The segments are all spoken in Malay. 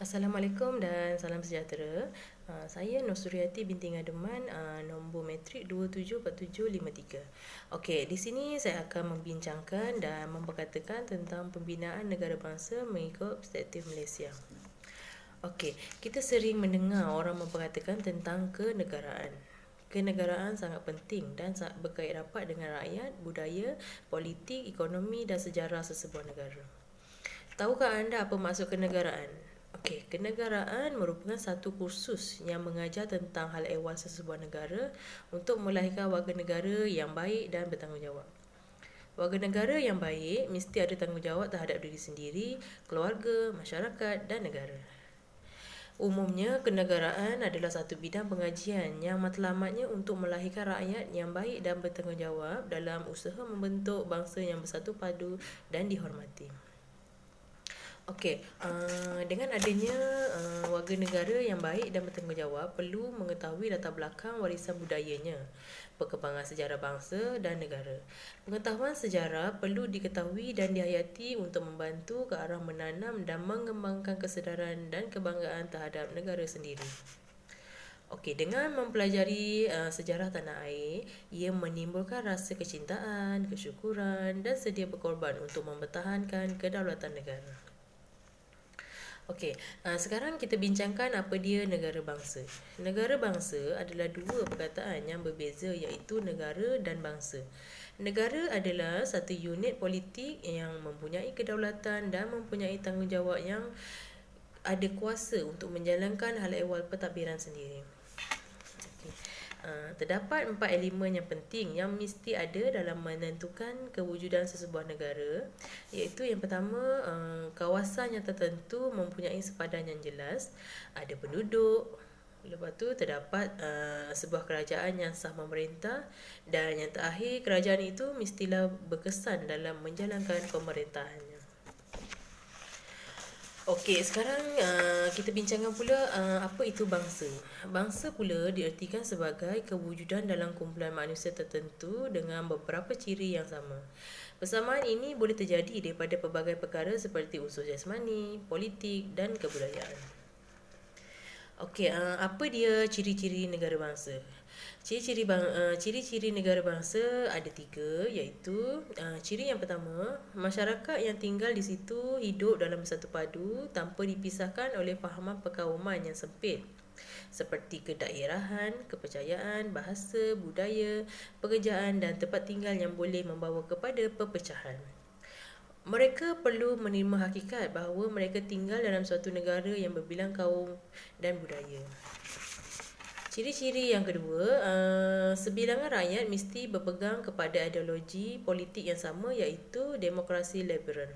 Assalamualaikum dan salam sejahtera. Saya Nur Suryati binti Ngademan, nombor matrik 274753. Okey, di sini saya akan membincangkan dan memperkatakan tentang pembinaan negara bangsa mengikut perspektif Malaysia. Okey, kita sering mendengar orang memperkatakan tentang kenegaraan. Kenegaraan sangat penting dan sangat berkait rapat dengan rakyat, budaya, politik, ekonomi dan sejarah sesebuah negara. Tahukah anda apa maksud kenegaraan? Okey, kenegaraan merupakan satu kursus yang mengajar tentang hal ehwal sesebuah negara untuk melahirkan warga negara yang baik dan bertanggungjawab. Warga negara yang baik mesti ada tanggungjawab terhadap diri sendiri, keluarga, masyarakat dan negara. Umumnya, kenegaraan adalah satu bidang pengajian yang matlamatnya untuk melahirkan rakyat yang baik dan bertanggungjawab dalam usaha membentuk bangsa yang bersatu padu dan dihormati. Okey, dengan adanya warga negara yang baik dan bertanggungjawab perlu mengetahui latar belakang warisan budayanya, perkembangan sejarah bangsa dan negara. Pengetahuan sejarah perlu diketahui dan dihayati untuk membantu ke arah menanam dan mengembangkan kesedaran dan kebanggaan terhadap negara sendiri. Okey, dengan mempelajari sejarah tanah air, ia menimbulkan rasa kecintaan, kesyukuran dan sedia berkorban untuk mempertahankan kedaulatan negara. Okey, sekarang kita bincangkan apa dia negara bangsa. Negara bangsa adalah dua perkataan yang berbeza iaitu negara dan bangsa. Negara adalah satu unit politik yang mempunyai kedaulatan dan mempunyai tanggungjawab yang ada kuasa untuk menjalankan hal ehwal pentadbiran sendiri. Terdapat 4 elemen yang penting yang mesti ada dalam menentukan kewujudan sesebuah negara, iaitu yang pertama, kawasan yang tertentu mempunyai sepadan yang jelas, ada penduduk, lepas tu terdapat sebuah kerajaan yang sah memerintah, dan yang terakhir, kerajaan itu mestilah berkesan dalam menjalankan pemerintahannya. Okey, sekarang kita bincangkan pula apa itu bangsa. Bangsa pula diertikan sebagai kewujudan dalam kumpulan manusia tertentu dengan beberapa ciri yang sama. Persamaan ini boleh terjadi daripada pelbagai perkara seperti unsur jasmani, politik dan kebudayaan. Okey, apa dia ciri-ciri negara bangsa? Ciri-ciri negara bangsa ada 3, iaitu ciri yang pertama, masyarakat yang tinggal di situ hidup dalam bersatu padu tanpa dipisahkan oleh fahaman perkauman yang sempit seperti kedaerahan, kepercayaan, bahasa, budaya, pekerjaan dan tempat tinggal yang boleh membawa kepada perpecahan. Mereka perlu menerima hakikat bahawa mereka tinggal dalam suatu negara yang berbilang kaum dan budaya. Ciri-ciri yang kedua, sebilangan rakyat mesti berpegang kepada ideologi politik yang sama iaitu demokrasi liberal.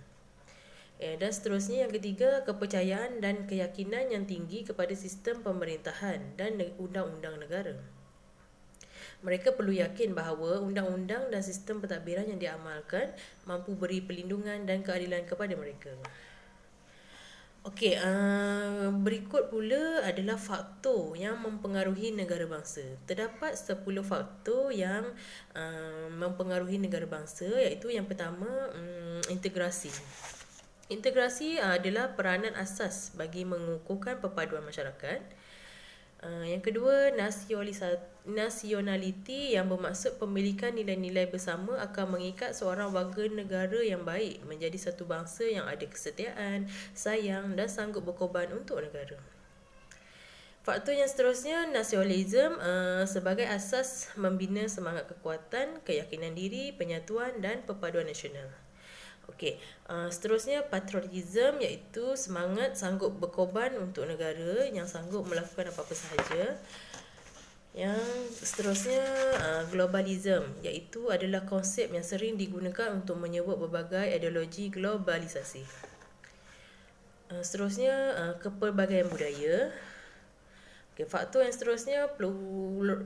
Dan seterusnya yang ketiga, kepercayaan dan keyakinan yang tinggi kepada sistem pemerintahan dan undang-undang negara. Mereka perlu yakin bahawa undang-undang dan sistem pentadbiran yang diamalkan mampu beri perlindungan dan keadilan kepada mereka. Okey, berikut pula adalah faktor yang mempengaruhi negara bangsa. Terdapat 10 faktor yang mempengaruhi negara bangsa, iaitu yang pertama, integrasi. Integrasi adalah peranan asas bagi mengukuhkan perpaduan masyarakat. Yang kedua, nasionaliti yang bermaksud pemilikan nilai-nilai bersama akan mengikat seorang warga negara yang baik menjadi satu bangsa yang ada kesetiaan, sayang dan sanggup berkorban untuk negara. Faktor yang seterusnya, nasionalisme sebagai asas membina semangat kekuatan, keyakinan diri, penyatuan dan perpaduan nasional. Okey, seterusnya patriotisme iaitu semangat sanggup berkorban untuk negara yang sanggup melakukan apa-apa sahaja. Yang seterusnya, globalisme iaitu adalah konsep yang sering digunakan untuk menyebut berbagai ideologi globalisasi. Seterusnya, kepelbagaian budaya. Okay, faktor yang seterusnya,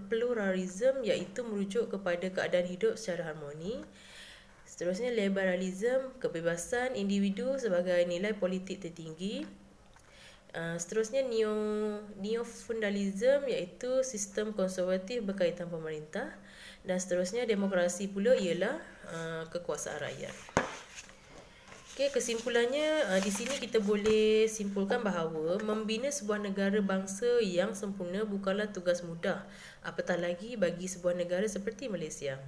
pluralisme iaitu merujuk kepada keadaan hidup secara harmoni. Seterusnya, liberalisme, kebebasan individu sebagai nilai politik tertinggi. Seterusnya, neofundalisme iaitu sistem konservatif berkaitan pemerintah. Dan seterusnya, demokrasi pula ialah kekuasaan rakyat. Okey, kesimpulannya di sini kita boleh simpulkan bahawa membina sebuah negara bangsa yang sempurna bukanlah tugas mudah, apatah lagi bagi sebuah negara seperti Malaysia.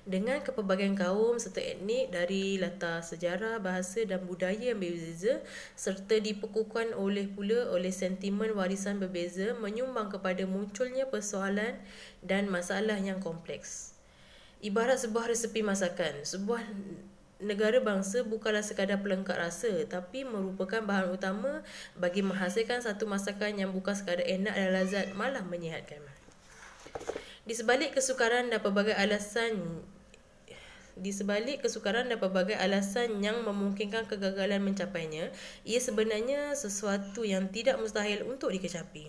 Dengan kepelbagaian kaum serta etnik dari latar sejarah, bahasa dan budaya yang berbeza serta dipekukuhkan oleh sentimen warisan berbeza menyumbang kepada munculnya persoalan dan masalah yang kompleks. Ibarat sebuah resepi masakan, sebuah negara bangsa bukanlah sekadar pelengkap rasa tapi merupakan bahan utama bagi menghasilkan satu masakan yang bukan sekadar enak dan lazat, malah menyihatkan. Di sebalik kesukaran dan pelbagai alasan yang memungkinkan kegagalan mencapainya, ia sebenarnya sesuatu yang tidak mustahil untuk dikecapi.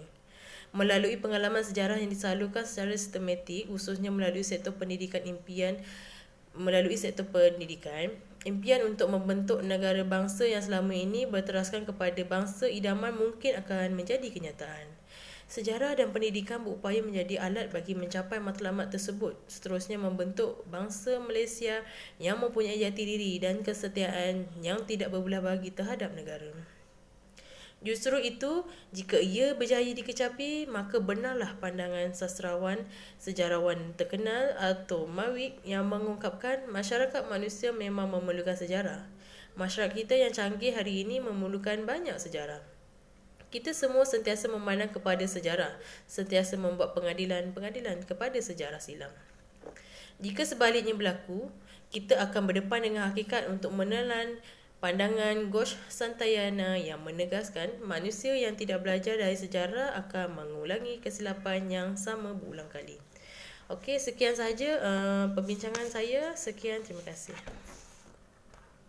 Melalui pengalaman sejarah yang disalurkan secara sistematik, khususnya melalui sektor pendidikan, impian untuk membentuk negara bangsa yang selama ini berteraskan kepada bangsa idaman mungkin akan menjadi kenyataan. Sejarah dan pendidikan berupaya menjadi alat bagi mencapai matlamat tersebut, seterusnya membentuk bangsa Malaysia yang mempunyai jati diri dan kesetiaan yang tidak berbelah bagi terhadap negara. Justru itu, jika ia berjaya dikecapi, maka benarlah pandangan sastrawan, sejarawan terkenal atau Mawick yang mengungkapkan masyarakat manusia memang memerlukan sejarah. Masyarakat kita yang canggih hari ini memerlukan banyak sejarah. Kita semua sentiasa memandang kepada sejarah, sentiasa membuat pengadilan kepada sejarah silam. Jika sebaliknya berlaku, kita akan berdepan dengan hakikat untuk menelan pandangan Ghosh Santayana yang menegaskan manusia yang tidak belajar dari sejarah akan mengulangi kesilapan yang sama berulang kali. Okey, sekian sahaja perbincangan saya. Sekian, terima kasih.